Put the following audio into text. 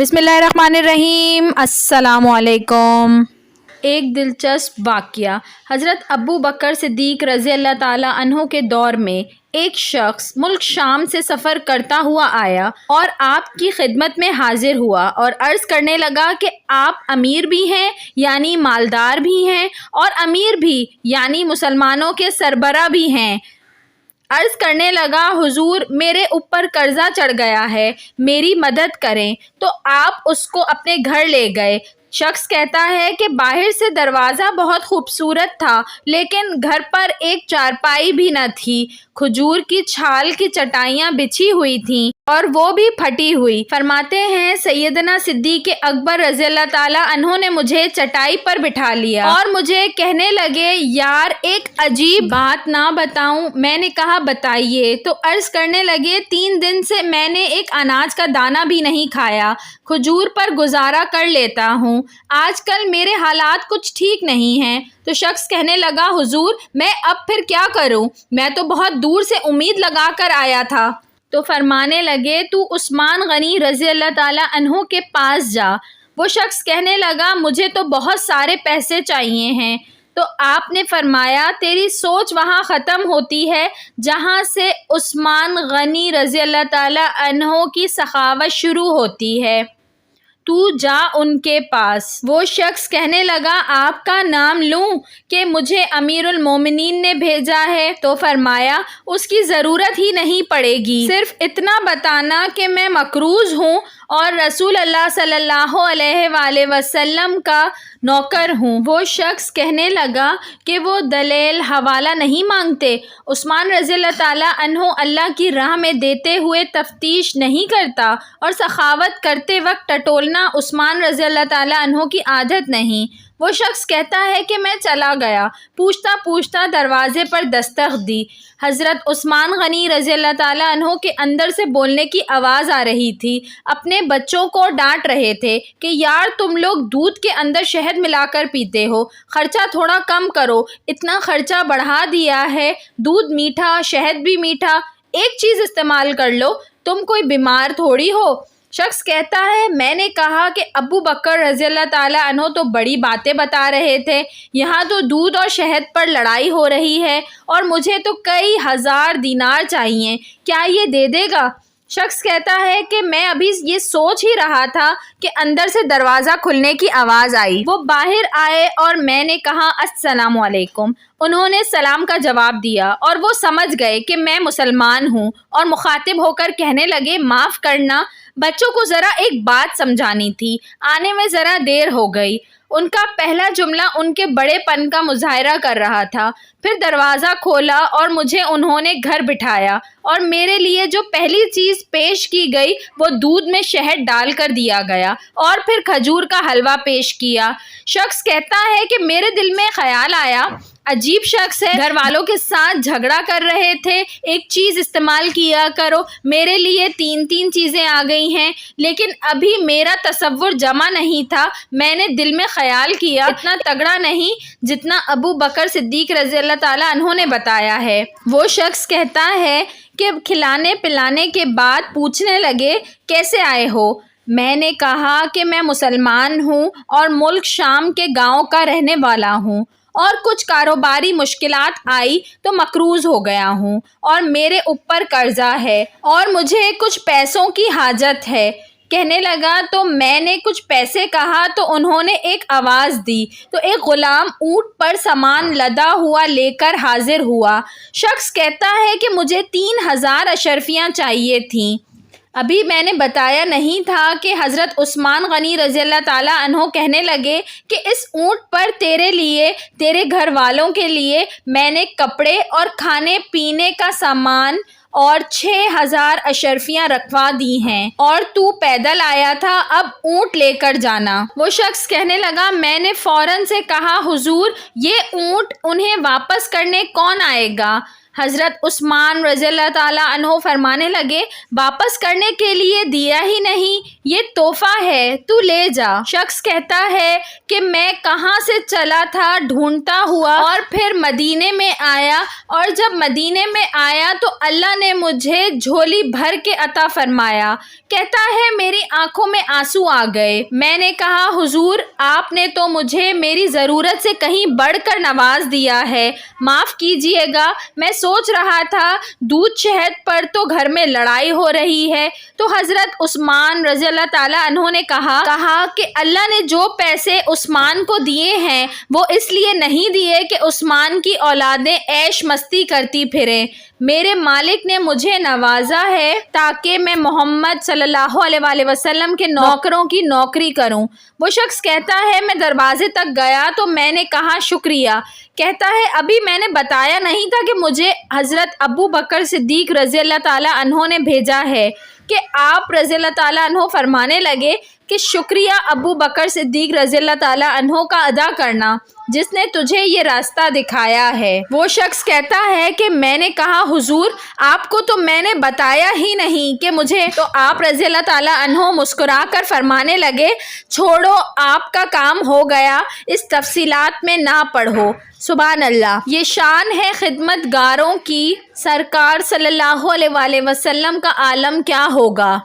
बिस्मिल्लाहिर्रहमानिर्रहीम। अस्सलाम वालेकुम। एक दिलचस्प वाक़या। हज़रत अबू बकर सिद्दीक़ रज़ी अल्लाह ताला अन्हो के दौर में एक शख्स मुल्क शाम से सफ़र करता हुआ आया और आपकी खिदमत में हाजिर हुआ और अर्ज़ करने लगा कि आप अमीर भी हैं यानी मालदार भी हैं और अमीर भी यानी मुसलमानों के सरबरा भी हैं। अर्ज़ करने लगा, हुजूर मेरे ऊपर कर्ज़ा चढ़ गया है, मेरी मदद करें। तो आप उसको अपने घर ले गए। शख्स कहता है कि बाहर से दरवाज़ा बहुत खूबसूरत था, लेकिन घर पर एक चारपाई भी न थी। खजूर की छाल की चटाइयाँ बिछी हुई थीं और वो भी फटी हुई। फरमाते हैं सैयदना सिद्दीक़ अकबर रज़ी अल्लाह ताला अन्हो ने मुझे चटाई पर बिठा लिया और मुझे कहने लगे, यार एक अजीब बात ना बताऊं? मैंने कहा बताइए। तो अर्ज़ करने लगे, 3 दिन से मैंने एक अनाज का दाना भी नहीं खाया, खजूर पर गुजारा कर लेता हूँ। आजकल मेरे हालात कुछ ठीक नहीं हैं। तो शख्स कहने लगा, हुजूर मैं अब फिर क्या करूं? मैं तो बहुत दूर से उम्मीद लगा कर आया था। तो फरमाने लगे, तू उस्मान गनी रज़ी अल्लाह ताला अन्हो के पास जा। वो शख्स कहने लगा, मुझे तो बहुत सारे पैसे चाहिए हैं। तो आपने फरमाया, तेरी सोच वहाँ ख़त्म होती है जहाँ से उस्मान गनी रज़ी अल्लाह ताला अन्हो की सखावत शुरू होती है। तू जा उनके पास। वो शख्स कहने लगा, आपका नाम लूं कि मुझे अमीरुल मोमिनीन ने भेजा है? तो फरमाया, उसकी ज़रूरत ही नहीं पड़ेगी, सिर्फ इतना बताना कि मैं मकरूज़ हूँ और रसूल अल्लाह सल्लल्लाहु अलैहि वसल्लम का नौकर हूँ। वो शख्स कहने लगा कि वो दलील हवाला नहीं मांगते? उस्मान रज़ी अल्लाह ताला अन्हो अल्लाह की राह में देते हुए तफ्तीश नहीं करता और सखावत करते वक्त टटोलना उस्मान रज़ी अल्लाह ताला अन्हो की आदत नहीं। वो शख्स कहता है कि मैं चला गया, पूछता पूछता दरवाज़े पर दस्तक दी। हज़रत उस्मान गनी रज़ी अल्लाह ताला अन्हो के अंदर से बोलने की आवाज़ आ रही थी। अपने बच्चों को डांट रहे थे कि यार तुम लोग दूध के अंदर शहद मिलाकर पीते हो, ख़र्चा थोड़ा कम करो, इतना ख़र्चा बढ़ा दिया है, दूध मीठा शहद भी मीठा, एक चीज़ इस्तेमाल कर लो, तुम कोई बीमार थोड़ी हो। शख्स कहता है, मैंने कहा कि अबू बकर रज़ी अल्लाह ताला अन्हो तो बड़ी बातें बता रहे थे, यहाँ तो दूध और शहद पर लड़ाई हो रही है और मुझे तो कई हज़ार दिनार चाहिए, क्या ये दे देगा? शख्स कहता है कि मैं अभी ये सोच ही रहा था कि अंदर से दरवाज़ा खुलने की आवाज़ आई। वो बाहर आए और मैंने कहा अस्सलामु अलैकुम। उन्होंने सलाम का जवाब दिया और वो समझ गए कि मैं मुसलमान हूँ और मुखातिब होकर कहने लगे, माफ़ करना, बच्चों को ज़रा एक बात समझानी थी, आने में ज़रा देर हो गई। उनका पहला जुमला उनके बड़ेपन का मुजाहरा कर रहा था। फिर दरवाज़ा खोला और मुझे उन्होंने घर बिठाया और मेरे लिए जो पहली चीज़ पेश की गई वो दूध में शहद डाल कर दिया गया और फिर खजूर का हलवा पेश किया। शख्स कहता है कि मेरे दिल में ख्याल आया, अजीब शख्स है, घर वालों के साथ झगड़ा कर रहे थे, एक चीज़ इस्तेमाल किया करो, मेरे लिए 3 चीज़ें आ गई हैं, लेकिन अभी मेरा तसव्वुर जमा नहीं था। मैंने दिल में ख्याल किया, इतना तगड़ा नहीं जितना अबू बकर सिद्दीक़ रज़ी अल्लाह ताला अन्हो ने बताया है। वो शख्स कहता है कि खिलाने पिलाने के बाद पूछने लगे, कैसे आए हो? मैंने कहा कि मैं मुसलमान हूँ और मुल्क शाम के गाँव का रहने वाला हूँ और कुछ कारोबारी मुश्किलात आई तो मकरूज़ हो गया हूँ और मेरे ऊपर कर्जा है और मुझे कुछ पैसों की हाजत है। कहने लगा, तो मैंने कुछ पैसे कहा तो उन्होंने एक आवाज़ दी तो एक ग़ुलाम ऊँट पर सामान लदा हुआ लेकर हाजिर हुआ। शख्स कहता है कि मुझे 3000 अशरफियाँ चाहिए थीं। अभी मैंने बताया नहीं था कि हज़रत उस्मान गनी रज़ी अल्लाह ताला अन्हो कहने लगे कि इस ऊँट पर तेरे लिए, तेरे घर वालों के लिए मैंने कपड़े और खाने पीने का सामान और 6000 अशरफियाँ रखवा दी हैं और तू पैदल आया था, अब ऊँट लेकर जाना। वो शख्स कहने लगा, मैंने फ़ौरन से कहा, हुजूर ये ऊँट उन्हें वापस करने कौन आएगा? حضرت عثمان رضی اللہ تعالیٰ عنہ فرمانے لگے واپس کرنے کے لیے دیا ہی نہیں، یہ تحفہ ہے، تو لے جا۔ شخص کہتا ہے کہ میں کہاں سے چلا تھا ڈھونڈتا ہوا اور پھر مدینے میں آیا، اور جب مدینے میں آیا تو اللہ نے مجھے جھولی بھر کے عطا فرمایا۔ کہتا ہے میری آنکھوں میں آنسو آ گئے۔ میں نے کہا حضور آپ نے تو مجھے میری ضرورت سے کہیں بڑھ کر نواز دیا ہے، معاف کیجیے گا، میں سوچ رہا تھا دودھ شہد پر تو گھر میں لڑائی ہو رہی ہے۔ تو حضرت عثمان رضی اللہ تعالیٰ عنہ نے کہا کہ اللہ نے جو پیسے عثمان کو دیے ہیں وہ اس لیے نہیں دیے کہ عثمان کی اولادیں عیش مستی کرتی پھریں، میرے مالک نے مجھے نوازا ہے تاکہ میں محمد صلی اللہ علیہ وآلہ وسلم کے نوکروں کی نوکری کروں۔ وہ شخص کہتا ہے میں دروازے تک گیا تو میں نے کہا شکریہ۔ کہتا ہے ابھی میں نے بتایا نہیں تھا کہ مجھے حضرت ابو بکر صدیق رضی اللہ تعالیٰ عنہ نے بھیجا ہے، کہ آپ رضی اللہ تعالیٰ عنہ فرمانے لگے کہ شکریہ ابو بکر صدیق رضی اللہ تعالیٰ عنہ کا ادا کرنا جس نے تجھے یہ راستہ دکھایا ہے۔ وہ شخص کہتا ہے کہ میں نے کہا حضور آپ کو تو میں نے بتایا ہی نہیں کہ مجھے، تو آپ رضی اللہ تعالیٰ عنہ مسکرا کر فرمانے لگے چھوڑو آپ کا کام ہو گیا، اس تفصیلات میں نہ پڑھو۔ سبحان اللہ، یہ شان ہے خدمت گاروں کی، سرکار صلی اللہ علیہ وآلہ وسلم کا عالم کیا ہوگا۔